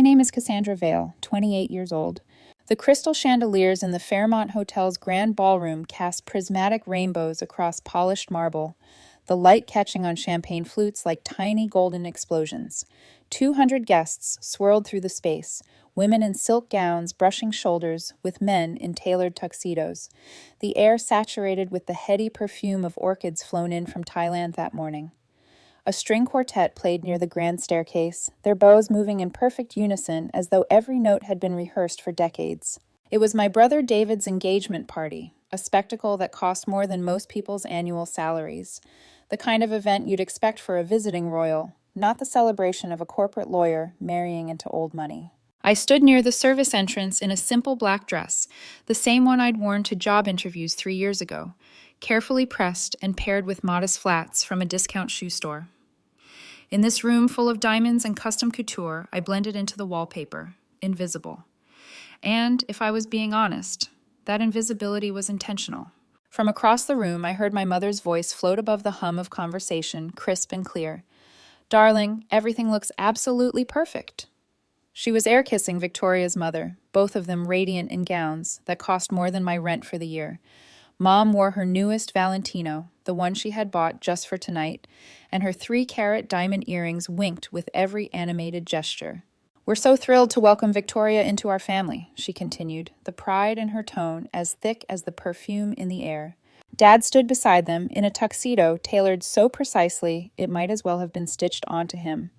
My name is Cassandra Vale, 28 years old. The crystal chandeliers in the Fairmont Hotel's grand ballroom cast prismatic rainbows across polished marble, the light catching on champagne flutes like tiny golden explosions. 200 guests swirled through the space, women in silk gowns brushing shoulders with men in tailored tuxedos, the air saturated with the heady perfume of orchids flown in from Thailand that morning. A string quartet played near the grand staircase, their bows moving in perfect unison as though every note had been rehearsed for decades. It was my brother David's engagement party, a spectacle that cost more than most people's annual salaries. The kind of event you'd expect for a visiting royal, not the celebration of a corporate lawyer marrying into old money. I stood near the service entrance in a simple black dress, the same one I'd worn to job interviews 3 years ago, carefully pressed and paired with modest flats from a discount shoe store. In this room full of diamonds and custom couture, I blended into the wallpaper, invisible. And, if I was being honest, that invisibility was intentional. From across the room, I heard my mother's voice float above the hum of conversation, crisp and clear. "Darling, everything looks absolutely perfect." She was air-kissing Victoria's mother, both of them radiant in gowns that cost more than my rent for the year. Mom wore her newest Valentino, the one she had bought just for tonight, and her 3-carat diamond earrings winked with every animated gesture. "We're so thrilled to welcome Victoria into our family," she continued, the pride in her tone as thick as the perfume in the air. Dad stood beside them in a tuxedo tailored so precisely it might as well have been stitched onto him.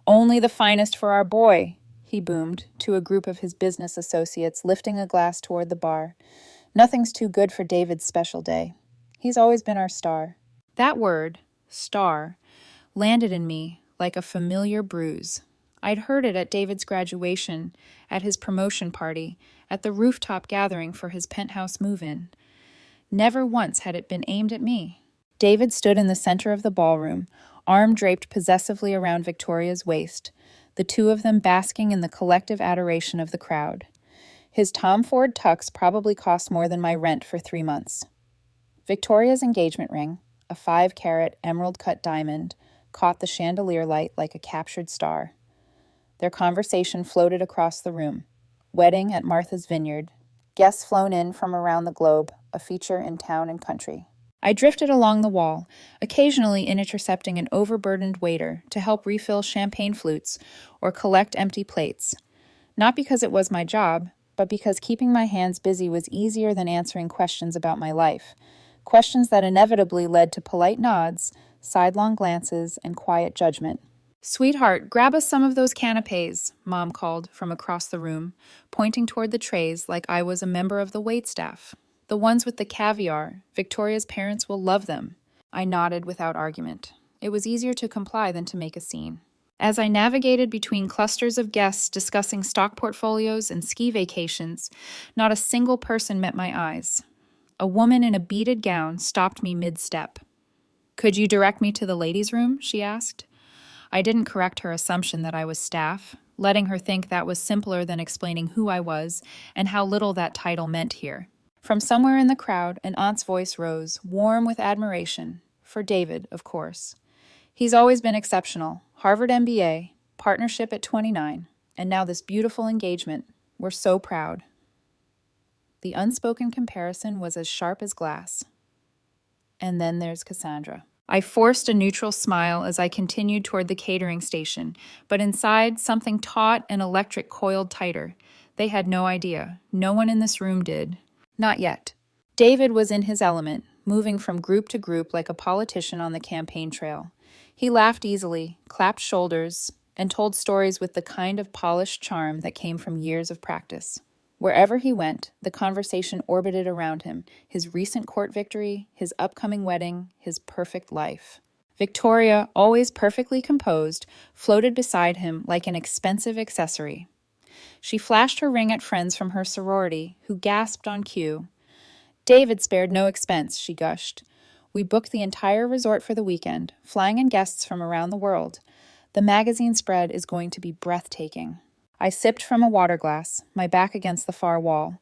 "Only the finest for our boy," he boomed to a group of his business associates lifting a glass toward the bar. "Nothing's too good for David's special day. He's always been our star." That word, star, landed in me like a familiar bruise. I'd heard it at David's graduation, at his promotion party, at the rooftop gathering for his penthouse move-in. Never once had it been aimed at me. David stood in the center of the ballroom, arm draped possessively around Victoria's waist, the two of them basking in the collective adoration of the crowd. His Tom Ford tux probably cost more than my rent for 3 months. Victoria's engagement ring, a 5-carat emerald-cut diamond, caught the chandelier light like a captured star. Their conversation floated across the room. Wedding at Martha's Vineyard. Guests flown in from around the globe, a feature in town and country. I drifted along the wall, occasionally intercepting an overburdened waiter to help refill champagne flutes or collect empty plates. Not because it was my job, but because keeping my hands busy was easier than answering questions about my life. Questions that inevitably led to polite nods, sidelong glances, and quiet judgment. "Sweetheart, grab us some of those canapes," Mom called from across the room, pointing toward the trays like I was a member of the waitstaff. "The ones with the caviar. Victoria's parents will love them." I nodded without argument. It was easier to comply than to make a scene. As I navigated between clusters of guests discussing stock portfolios and ski vacations, not a single person met my eyes. A woman in a beaded gown stopped me mid-step. "Could you direct me to the ladies' room?" she asked. I didn't correct her assumption that I was staff, letting her think that was simpler than explaining who I was and how little that title meant here. From somewhere in the crowd, an aunt's voice rose, warm with admiration, for David, of course. He's always been exceptional. Harvard MBA, partnership at 29, and now this beautiful engagement. We're so proud. The unspoken comparison was as sharp as glass. And then there's Cassandra. I forced a neutral smile as I continued toward the catering station, but inside, something taut and electric coiled tighter. They had no idea. No one in this room did. Not yet. David was in his element, moving from group to group like a politician on the campaign trail. He laughed easily, clapped shoulders, and told stories with the kind of polished charm that came from years of practice. Wherever he went, the conversation orbited around him, his recent court victory, his upcoming wedding, his perfect life. Victoria, always perfectly composed, floated beside him like an expensive accessory. She flashed her ring at friends from her sorority, who gasped on cue. "David spared no expense," she gushed. "We booked the entire resort for the weekend, flying in guests from around the world. The magazine spread is going to be breathtaking." I sipped from a water glass, my back against the far wall.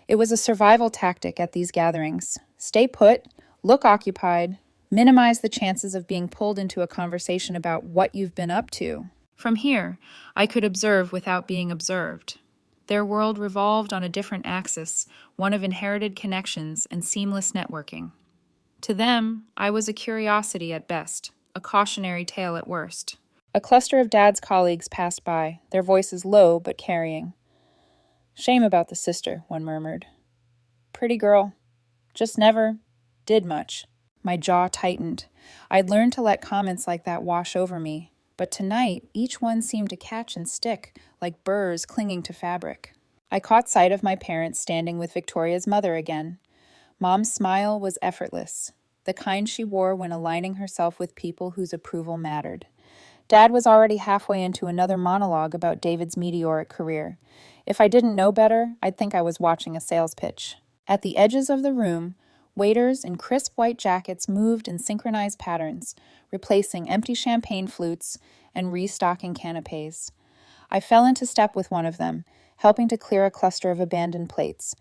It was a survival tactic at these gatherings. Stay put, look occupied, minimize the chances of being pulled into a conversation about what you've been up to. From here, I could observe without being observed. Their world revolved on a different axis, one of inherited connections and seamless networking. To them, I was a curiosity at best, a cautionary tale at worst. A cluster of Dad's colleagues passed by, their voices low but carrying. "Shame about the sister," one murmured. "Pretty girl. Just never did much." My jaw tightened. I'd learned to let comments like that wash over me, but tonight each one seemed to catch and stick, like burrs clinging to fabric. I caught sight of my parents standing with Victoria's mother again. Mom's smile was effortless, the kind she wore when aligning herself with people whose approval mattered. Dad was already halfway into another monologue about David's meteoric career. If I didn't know better, I'd think I was watching a sales pitch. At the edges of the room, waiters in crisp white jackets moved in synchronized patterns, replacing empty champagne flutes and restocking canapes. I fell into step with one of them, helping to clear a cluster of abandoned plates.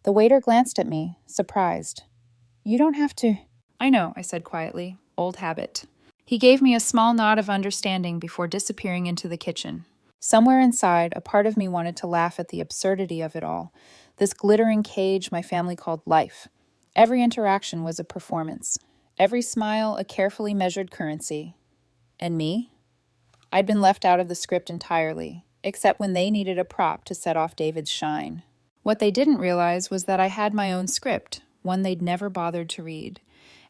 The waiter glanced at me, surprised. "You don't have to—" "I know," I said quietly. "Old habit." He gave me a small nod of understanding before disappearing into the kitchen. Somewhere inside, a part of me wanted to laugh at the absurdity of it all, this glittering cage my family called life. Every interaction was a performance, every smile a carefully measured currency. And me? I'd been left out of the script entirely, except when they needed a prop to set off David's shine. What they didn't realize was that I had my own script, one they'd never bothered to read.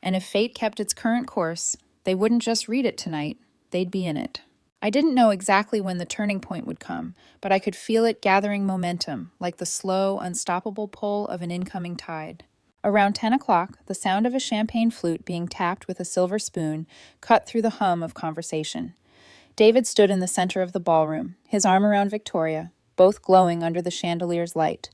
And if fate kept its current course, they wouldn't just read it tonight, they'd be in it. I didn't know exactly when the turning point would come, but I could feel it gathering momentum, like the slow, unstoppable pull of an incoming tide. Around 10 o'clock, the sound of a champagne flute being tapped with a silver spoon cut through the hum of conversation. David stood in the center of the ballroom, his arm around Victoria, both glowing under the chandelier's light.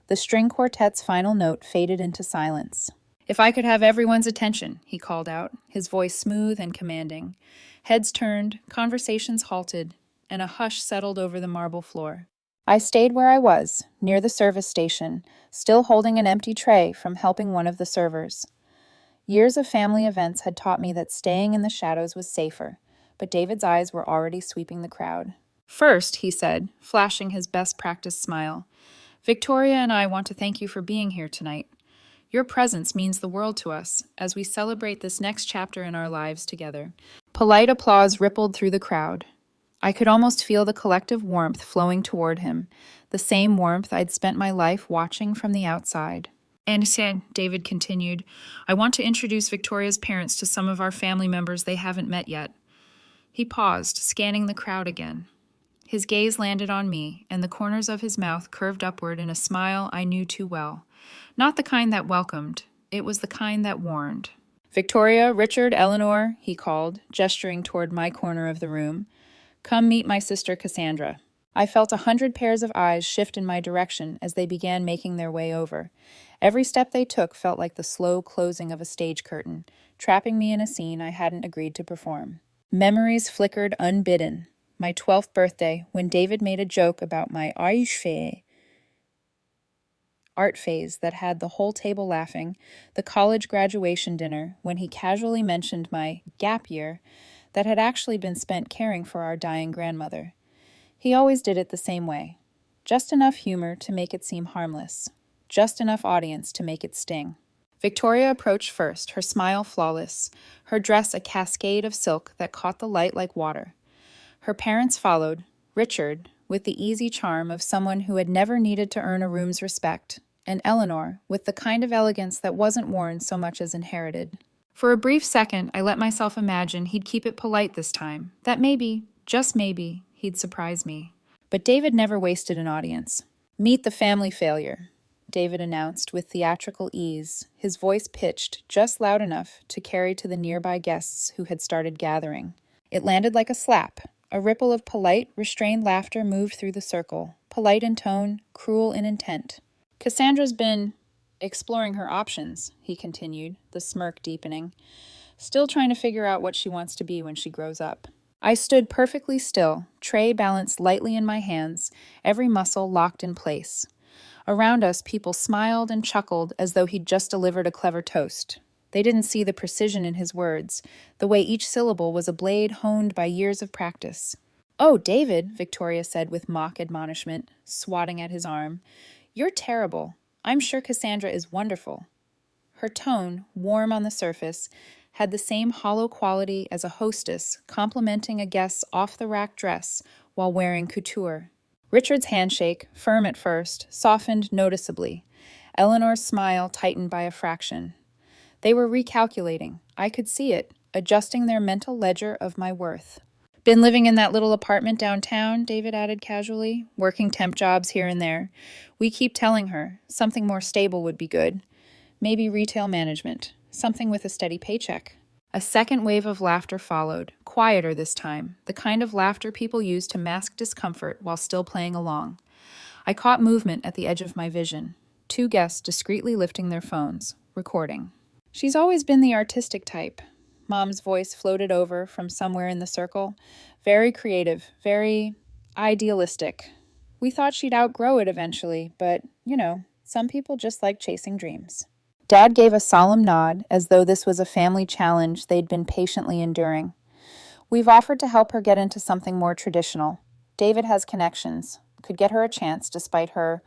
The string quartet's final note faded into silence. "If I could have everyone's attention," he called out, his voice smooth and commanding. Heads turned, conversations halted, and a hush settled over the marble floor. I stayed where I was, near the service station, still holding an empty tray from helping one of the servers. Years of family events had taught me that staying in the shadows was safer, but David's eyes were already sweeping the crowd. "First," he said, flashing his best practice smile, "Victoria and I want to thank you for being here tonight. Your presence means the world to us as we celebrate this next chapter in our lives together." Polite applause rippled through the crowd. I could almost feel the collective warmth flowing toward him, the same warmth I'd spent my life watching from the outside. "And said," David continued, "I want to introduce Victoria's parents to some of our family members they haven't met yet." He paused, scanning the crowd again. His gaze landed on me, and the corners of his mouth curved upward in a smile I knew too well. Not the kind that welcomed, it was the kind that warned. "Victoria, Richard, Eleanor," he called, gesturing toward my corner of the room. "Come meet my sister Cassandra." I felt 100 pairs of eyes shift in my direction as they began making their way over. Every step they took felt like the slow closing of a stage curtain, trapping me in a scene I hadn't agreed to perform. Memories flickered unbidden. My 12th birthday, when David made a joke about my art phase that had the whole table laughing, the college graduation dinner, when he casually mentioned my gap year that had actually been spent caring for our dying grandmother. He always did it the same way. Just enough humor to make it seem harmless. Just enough audience to make it sting. Victoria approached first, her smile flawless, her dress a cascade of silk that caught the light like water. Her parents followed, Richard, with the easy charm of someone who had never needed to earn a room's respect, and Eleanor, with the kind of elegance that wasn't worn so much as inherited. For a brief second, I let myself imagine he'd keep it polite this time, that maybe, just maybe, he'd surprise me. But David never wasted an audience. "Meet the family failure," David announced with theatrical ease, his voice pitched just loud enough to carry to the nearby guests who had started gathering. It landed like a slap. A ripple of polite, restrained laughter moved through the circle, polite in tone, cruel in intent. "Cassandra's been exploring her options," he continued, the smirk deepening. "Still trying to figure out what she wants to be when she grows up." I stood perfectly still, tray balanced lightly in my hands, every muscle locked in place. Around us, people smiled and chuckled as though he'd just delivered a clever toast. They didn't see the precision in his words, the way each syllable was a blade honed by years of practice. "Oh, David," Victoria said with mock admonishment, swatting at his arm. "You're terrible. I'm sure Cassandra is wonderful." Her tone, warm on the surface, had the same hollow quality as a hostess complimenting a guest's off-the-rack dress while wearing couture. Richard's handshake, firm at first, softened noticeably. Eleanor's smile tightened by a fraction. They were recalculating. I could see it, adjusting their mental ledger of my worth. "Been living in that little apartment downtown," David added casually, "working temp jobs here and there. We keep telling her something more stable would be good. Maybe retail management, something with a steady paycheck." A second wave of laughter followed, quieter this time, the kind of laughter people use to mask discomfort while still playing along. I caught movement at the edge of my vision. Two guests discreetly lifting their phones, recording. "She's always been the artistic type." Mom's voice floated over from somewhere in the circle. "Very creative, very idealistic. We thought she'd outgrow it eventually, but, some people just like chasing dreams." Dad gave a solemn nod, as though this was a family challenge they'd been patiently enduring. "We've offered to help her get into something more traditional. David has connections, could get her a chance despite her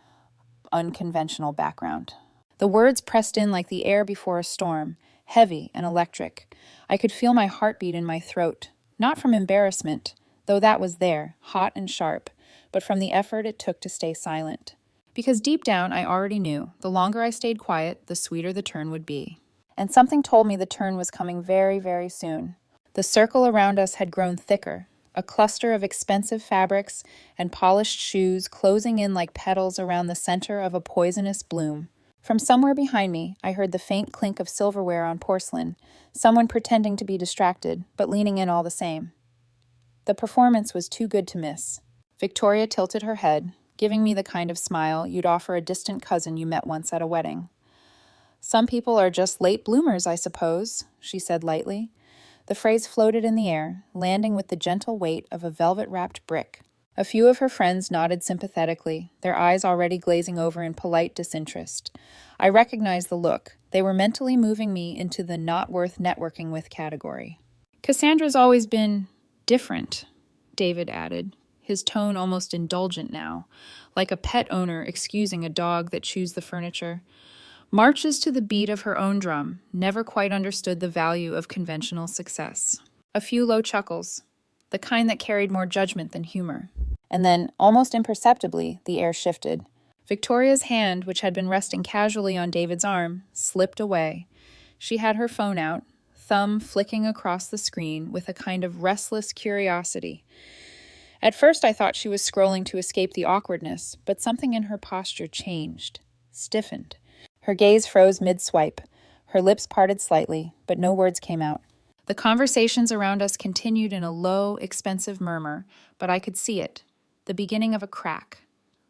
unconventional background." The words pressed in like the air before a storm, heavy and electric. I could feel my heartbeat in my throat, not from embarrassment, though that was there, hot and sharp, but from the effort it took to stay silent. Because deep down I already knew, the longer I stayed quiet, the sweeter the turn would be. And something told me the turn was coming very, very soon. The circle around us had grown thicker, a cluster of expensive fabrics and polished shoes closing in like petals around the center of a poisonous bloom. From somewhere behind me, I heard the faint clink of silverware on porcelain, someone pretending to be distracted, but leaning in all the same. The performance was too good to miss. Victoria tilted her head, giving me the kind of smile you'd offer a distant cousin you met once at a wedding. "Some people are just late bloomers, I suppose," she said lightly. The phrase floated in the air, landing with the gentle weight of a velvet-wrapped brick. A few of her friends nodded sympathetically, their eyes already glazing over in polite disinterest. I recognized the look. They were mentally moving me into the not worth networking with category. "Cassandra's always been different," David added, his tone almost indulgent now, like a pet owner excusing a dog that chews the furniture. "Marches to the beat of her own drum, never quite understood the value of conventional success." A few low chuckles, the kind that carried more judgment than humor. And then, almost imperceptibly, the air shifted. Victoria's hand, which had been resting casually on David's arm, slipped away. She had her phone out, thumb flicking across the screen with a kind of restless curiosity. At first I thought she was scrolling to escape the awkwardness, but something in her posture changed, stiffened. Her gaze froze mid-swipe. Her lips parted slightly, but no words came out. The conversations around us continued in a low, expensive murmur, but I could see it, the beginning of a crack.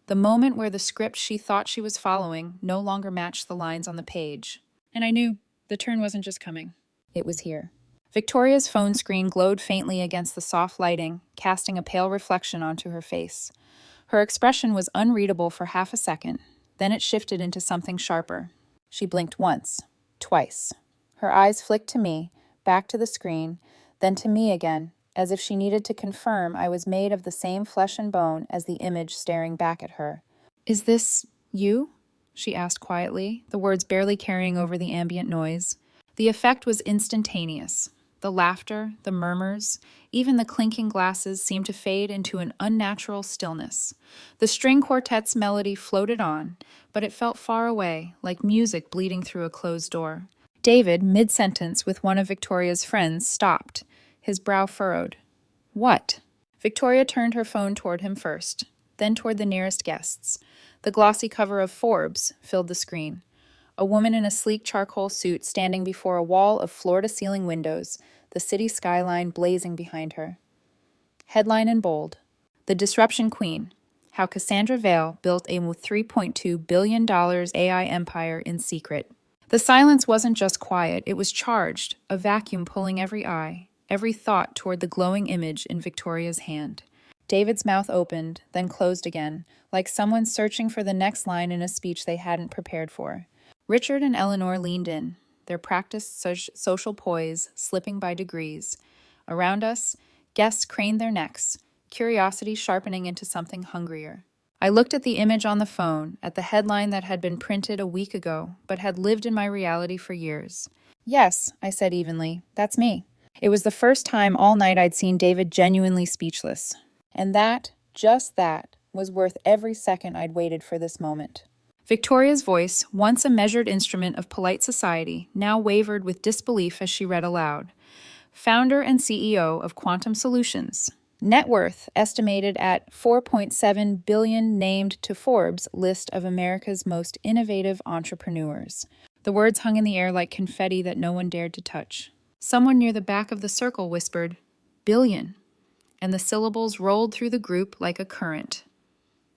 The moment where the script she thought she was following no longer matched the lines on the page. And I knew the turn wasn't just coming. It was here. Victoria's phone screen glowed faintly against the soft lighting, casting a pale reflection onto her face. Her expression was unreadable for half a second, then it shifted into something sharper. She blinked once, twice. Her eyes flicked to me, back to the screen, then to me again, as if she needed to confirm I was made of the same flesh and bone as the image staring back at her. "Is this you?" she asked quietly, the words barely carrying over the ambient noise. The effect was instantaneous. The laughter, the murmurs, even the clinking glasses seemed to fade into an unnatural stillness. The string quartet's melody floated on, but it felt far away, like music bleeding through a closed door. David, mid-sentence with one of Victoria's friends, stopped, his brow furrowed. "What?" Victoria turned her phone toward him first, then toward the nearest guests. The glossy cover of Forbes filled the screen. A woman in a sleek charcoal suit standing before a wall of floor-to-ceiling windows, the city skyline blazing behind her. Headline in bold: "The Disruption Queen: How Cassandra Vale Built a $3.2 billion AI Empire in Secret." The silence wasn't just quiet, it was charged, a vacuum pulling every eye, every thought toward the glowing image in Victoria's hand. David's mouth opened, then closed again, like someone searching for the next line in a speech they hadn't prepared for. Richard and Eleanor leaned in, their practiced social poise slipping by degrees. Around us, guests craned their necks, curiosity sharpening into something hungrier. I looked at the image on the phone, at the headline that had been printed a week ago, but had lived in my reality for years. Yes, I said evenly, that's me. It was the first time all night I'd seen David genuinely speechless. And that, just that, was worth every second I'd waited for this moment. Victoria's voice, once a measured instrument of polite society, now wavered with disbelief as she read aloud. Founder and CEO of Quantum Solutions. Net worth estimated at $4.7 billion, named to Forbes' list of America's most innovative entrepreneurs. The words hung in the air like confetti that no one dared to touch. Someone near the back of the circle whispered, "Billion," and the syllables rolled through the group like a current.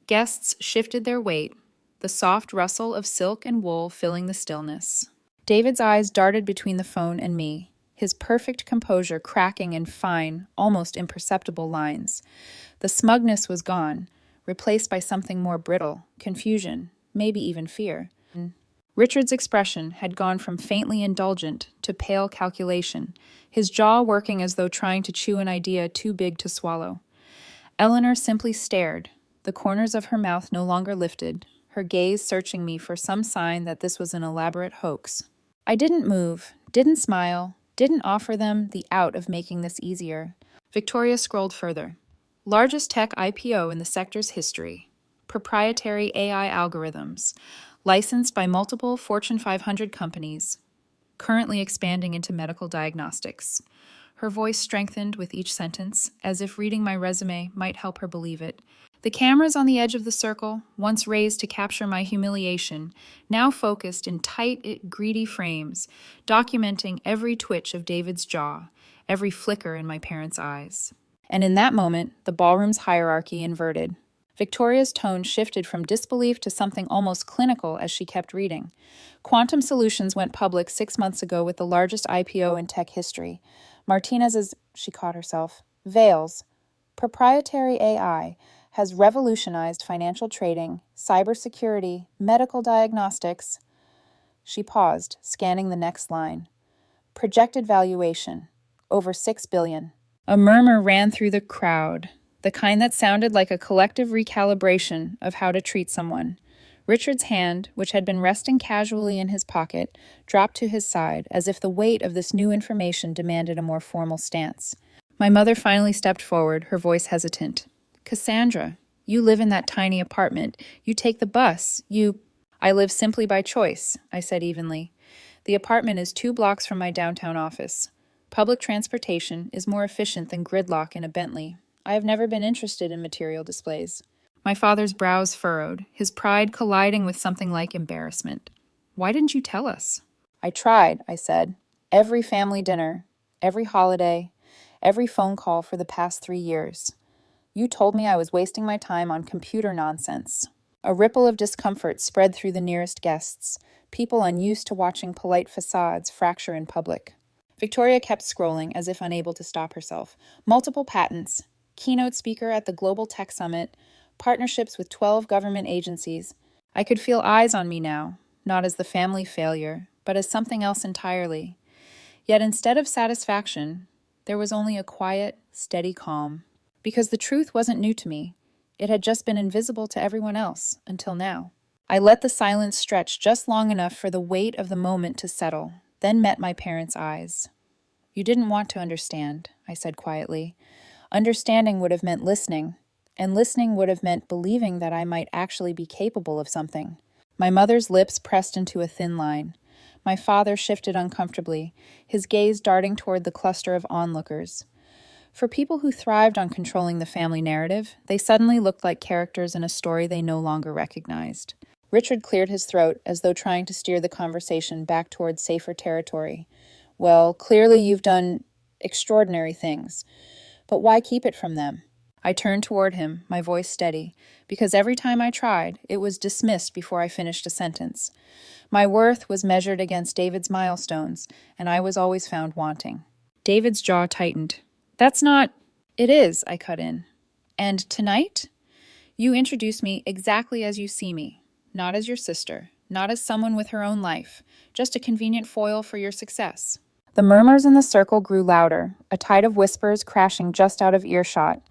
Guests shifted their weight, the soft rustle of silk and wool filling the stillness. David's eyes darted between the phone and me, his perfect composure cracking in fine, almost imperceptible lines. The smugness was gone, replaced by something more brittle, confusion, maybe even fear. Richard's expression had gone from faintly indulgent to pale calculation, his jaw working as though trying to chew an idea too big to swallow. Eleanor simply stared, the corners of her mouth no longer lifted, her gaze searching me for some sign that this was an elaborate hoax. I didn't move, didn't smile, didn't offer them the out of making this easier. Victoria scrolled further. Largest tech IPO in the sector's history. Proprietary AI algorithms. Licensed by multiple Fortune 500 companies. Currently expanding into medical diagnostics. Her voice strengthened with each sentence, as if reading my resume might help her believe it. The cameras on the edge of the circle, once raised to capture my humiliation, now focused in tight, greedy frames, documenting every twitch of David's jaw, every flicker in my parents' eyes. And in that moment, the ballroom's hierarchy inverted. Victoria's tone shifted from disbelief to something almost clinical as she kept reading. Quantum Solutions went public 6 months ago with the largest IPO in tech history. Martinez's, she caught herself, Vale's, proprietary AI, has revolutionized financial trading, cybersecurity, medical diagnostics. She paused, scanning the next line. Projected valuation, over $6 billion. A murmur ran through the crowd, the kind that sounded like a collective recalibration of how to treat someone. Richard's hand, which had been resting casually in his pocket, dropped to his side as if the weight of this new information demanded a more formal stance. My mother finally stepped forward, her voice hesitant. Cassandra, you live in that tiny apartment. You take the bus. I live simply by choice, I said evenly. The apartment is 2 blocks from my downtown office. Public transportation is more efficient than gridlock in a Bentley. I have never been interested in material displays. My father's brows furrowed, his pride colliding with something like embarrassment. Why didn't you tell us? I tried, I said. Every family dinner, every holiday, every phone call for the past 3 years. You told me I was wasting my time on computer nonsense. A ripple of discomfort spread through the nearest guests, people unused to watching polite facades fracture in public. Victoria kept scrolling as if unable to stop herself. Multiple patents, keynote speaker at the Global Tech Summit, partnerships with 12 government agencies. I could feel eyes on me now, not as the family failure, but as something else entirely. Yet instead of satisfaction, there was only a quiet, steady calm. Because the truth wasn't new to me. It had just been invisible to everyone else, until now. I let the silence stretch just long enough for the weight of the moment to settle, then met my parents' eyes. You didn't want to understand, I said quietly. Understanding would have meant listening, and listening would have meant believing that I might actually be capable of something. My mother's lips pressed into a thin line. My father shifted uncomfortably, his gaze darting toward the cluster of onlookers. For people who thrived on controlling the family narrative, they suddenly looked like characters in a story they no longer recognized. Richard cleared his throat as though trying to steer the conversation back toward safer territory. Well, clearly you've done extraordinary things, but why keep it from them? I turned toward him, my voice steady, because every time I tried, it was dismissed before I finished a sentence. My worth was measured against David's milestones, and I was always found wanting. David's jaw tightened. That's not... It is, I cut in. And tonight? You introduce me exactly as you see me. Not as your sister. Not as someone with her own life. Just a convenient foil for your success. The murmurs in the circle grew louder, a tide of whispers crashing just out of earshot.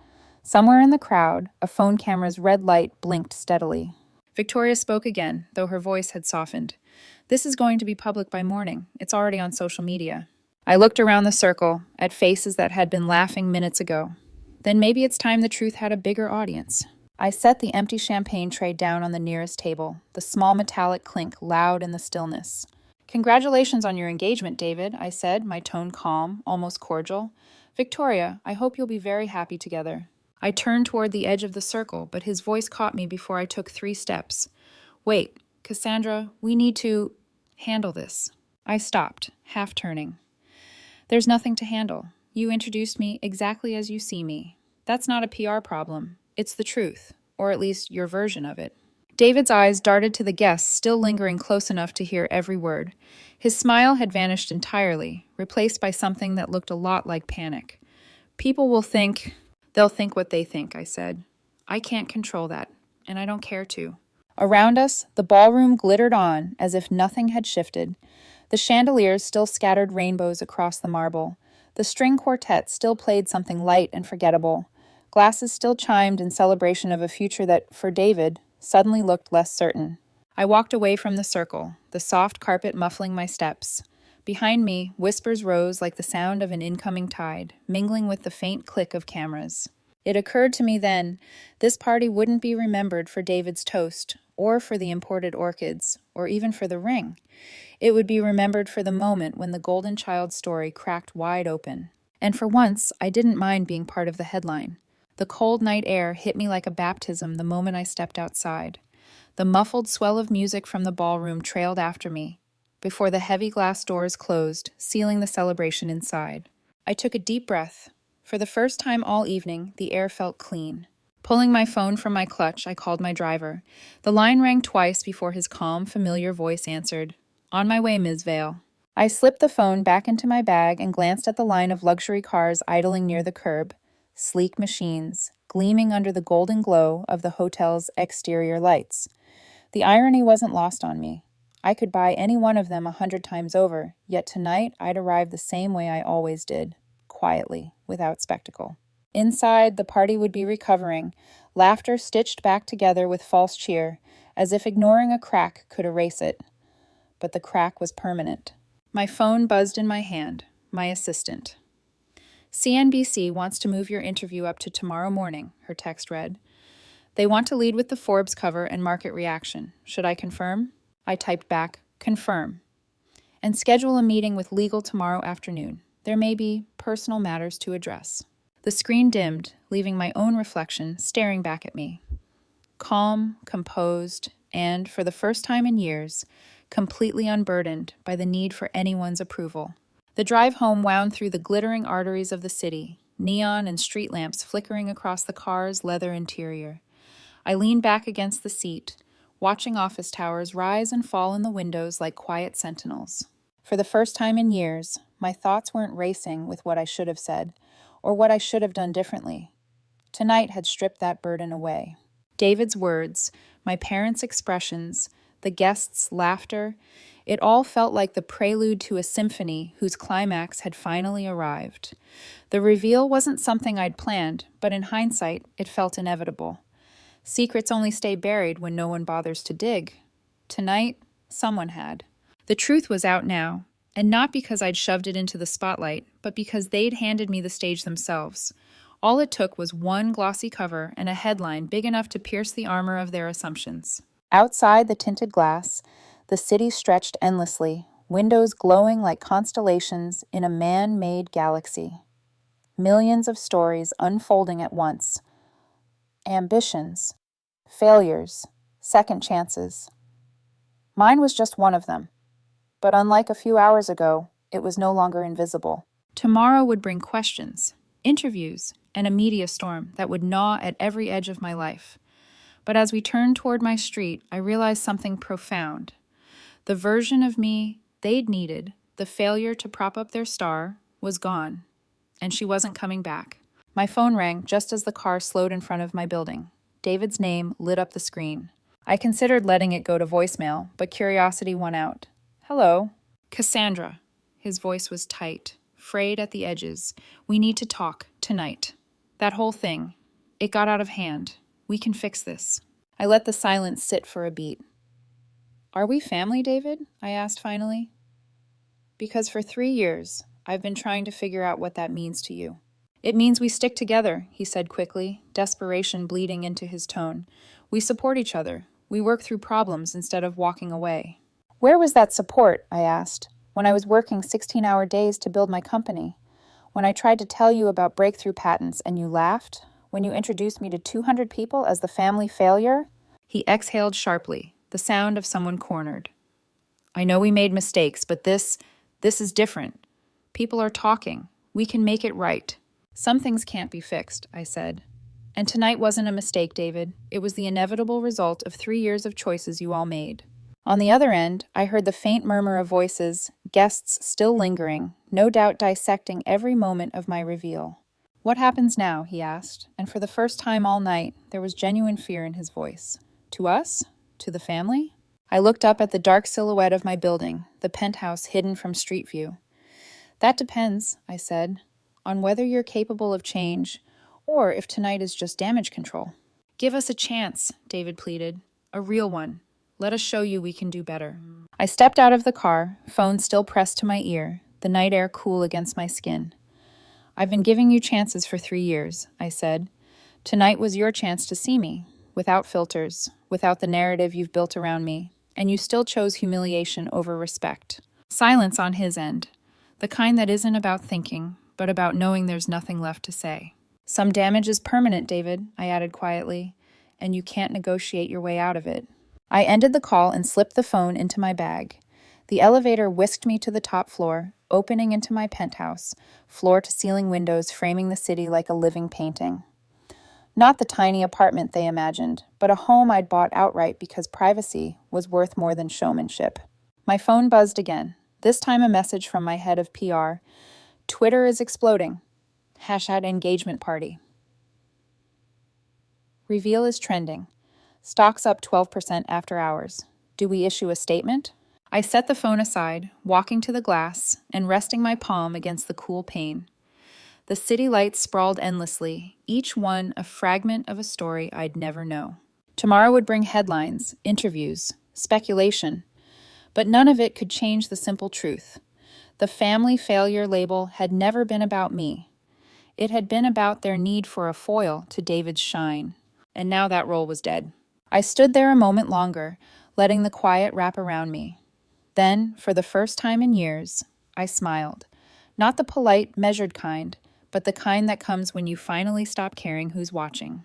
Somewhere in the crowd, a phone camera's red light blinked steadily. Victoria spoke again, though her voice had softened. "This is going to be public by morning. It's already on social media." I looked around the circle, at faces that had been laughing minutes ago. Then maybe it's time the truth had a bigger audience. I set the empty champagne tray down on the nearest table, the small metallic clink loud in the stillness. "Congratulations on your engagement, David," I said, my tone calm, almost cordial. "Victoria, I hope you'll be very happy together." I turned toward the edge of the circle, but his voice caught me before I took 3 steps. "Wait, Cassandra, we need to handle this." I stopped, half turning. "There's nothing to handle. You introduced me exactly as you see me. That's not a PR problem. It's the truth, or at least your version of it." David's eyes darted to the guests still lingering close enough to hear every word. His smile had vanished entirely, replaced by something that looked a lot like panic. They'll think what they think," I said. "I can't control that, and I don't care to." Around us, the ballroom glittered on as if nothing had shifted. The chandeliers still scattered rainbows across the marble. The string quartet still played something light and forgettable. Glasses still chimed in celebration of a future that, for David, suddenly looked less certain. I walked away from the circle, the soft carpet muffling my steps. Behind me, whispers rose like the sound of an incoming tide, mingling with the faint click of cameras. It occurred to me then, this party wouldn't be remembered for David's toast, or for the imported orchids, or even for the ring. It would be remembered for the moment when the golden child story cracked wide open. And for once, I didn't mind being part of the headline. The cold night air hit me like a baptism the moment I stepped outside. The muffled swell of music from the ballroom trailed after me, before the heavy glass doors closed, sealing the celebration inside. I took a deep breath. For the first time all evening, the air felt clean. Pulling my phone from my clutch, I called my driver. The line rang twice before his calm, familiar voice answered. "On my way, Ms. Vale." I slipped the phone back into my bag and glanced at the line of luxury cars idling near the curb. Sleek machines, gleaming under the golden glow of the hotel's exterior lights. The irony wasn't lost on me. I could buy any one of them 100 times over, yet tonight I'd arrive the same way I always did, quietly, without spectacle. Inside, the party would be recovering, laughter stitched back together with false cheer, as if ignoring a crack could erase it. But the crack was permanent. My phone buzzed in my hand. My assistant. "CNBC wants to move your interview up to tomorrow morning," her text read. "They want to lead with the Forbes cover and market reaction. Should I confirm?" I typed back, "Confirm." "And schedule a meeting with legal tomorrow afternoon. There may be personal matters to address." The screen dimmed, leaving my own reflection staring back at me. Calm, composed, and, for the first time in years, completely unburdened by the need for anyone's approval. The drive home wound through the glittering arteries of the city, neon and street lamps flickering across the car's leather interior. I leaned back against the seat, watching office towers rise and fall in the windows like quiet sentinels. For the first time in years, my thoughts weren't racing with what I should have said, or what I should have done differently. Tonight had stripped that burden away. David's words, my parents' expressions, the guests' laughter, it all felt like the prelude to a symphony whose climax had finally arrived. The reveal wasn't something I'd planned, but in hindsight, it felt inevitable. Secrets only stay buried when no one bothers to dig. Tonight, someone had. The truth was out now, and not because I'd shoved it into the spotlight, but because they'd handed me the stage themselves. All it took was one glossy cover and a headline big enough to pierce the armor of their assumptions. Outside the tinted glass, the city stretched endlessly, windows glowing like constellations in a man-made galaxy. Millions of stories unfolding at once. Ambitions, failures, second chances. Mine was just one of them. But unlike a few hours ago, it was no longer invisible. Tomorrow would bring questions, interviews, and a media storm that would gnaw at every edge of my life. But as we turned toward my street, I realized something profound. The version of me they'd needed, the failure to prop up their star, was gone, and she wasn't coming back. My phone rang just as the car slowed in front of my building. David's name lit up the screen. I considered letting it go to voicemail, but curiosity won out. "Hello." "Cassandra." His voice was tight, frayed at the edges. "We need to talk, tonight." That whole thing. It got out of hand. We can fix this. I let the silence sit for a beat. Are we family, David? I asked finally. Because for 3 years, I've been trying to figure out what that means to you. It means we stick together, he said quickly, desperation bleeding into his tone. We support each other. We work through problems instead of walking away. Where was that support, I asked, when I was working 16-hour days to build my company? When I tried to tell you about breakthrough patents and you laughed? When you introduced me to 200 people as the family failure? He exhaled sharply, the sound of someone cornered. I know we made mistakes, but this is different. People are talking. We can make it right. Some things can't be fixed, I said. And tonight wasn't a mistake, David. It was the inevitable result of 3 years of choices you all made. On the other end, I heard the faint murmur of voices, guests still lingering, no doubt dissecting every moment of my reveal. What happens now? He asked, and for the first time all night, there was genuine fear in his voice. To us? To the family? I looked up at the dark silhouette of my building, the penthouse hidden from street view. That depends, I said, on whether you're capable of change, or if tonight is just damage control. Give us a chance, David pleaded. A real one. Let us show you we can do better. I stepped out of the car, phone still pressed to my ear, the night air cool against my skin. I've been giving you chances for 3 years, I said. Tonight was your chance to see me, without filters, without the narrative you've built around me, and you still chose humiliation over respect. Silence on his end, the kind that isn't about thinking, but about knowing there's nothing left to say. Some damage is permanent, David, I added quietly, and you can't negotiate your way out of it. I ended the call and slipped the phone into my bag. The elevator whisked me to the top floor, opening into my penthouse, floor-to-ceiling windows framing the city like a living painting. Not the tiny apartment they imagined, but a home I'd bought outright because privacy was worth more than showmanship. My phone buzzed again, this time a message from my head of PR. Twitter is exploding. #engagement party. Reveal is trending. Stocks up 12% after hours. Do we issue a statement? I set the phone aside, walking to the glass and resting my palm against the cool pane. The city lights sprawled endlessly, each one a fragment of a story I'd never know. Tomorrow would bring headlines, interviews, speculation, but none of it could change the simple truth. The family failure label had never been about me. It had been about their need for a foil to David's shine, and now that role was dead. I stood there a moment longer, letting the quiet wrap around me. Then, for the first time in years, I smiled. Not the polite, measured kind, but the kind that comes when you finally stop caring who's watching.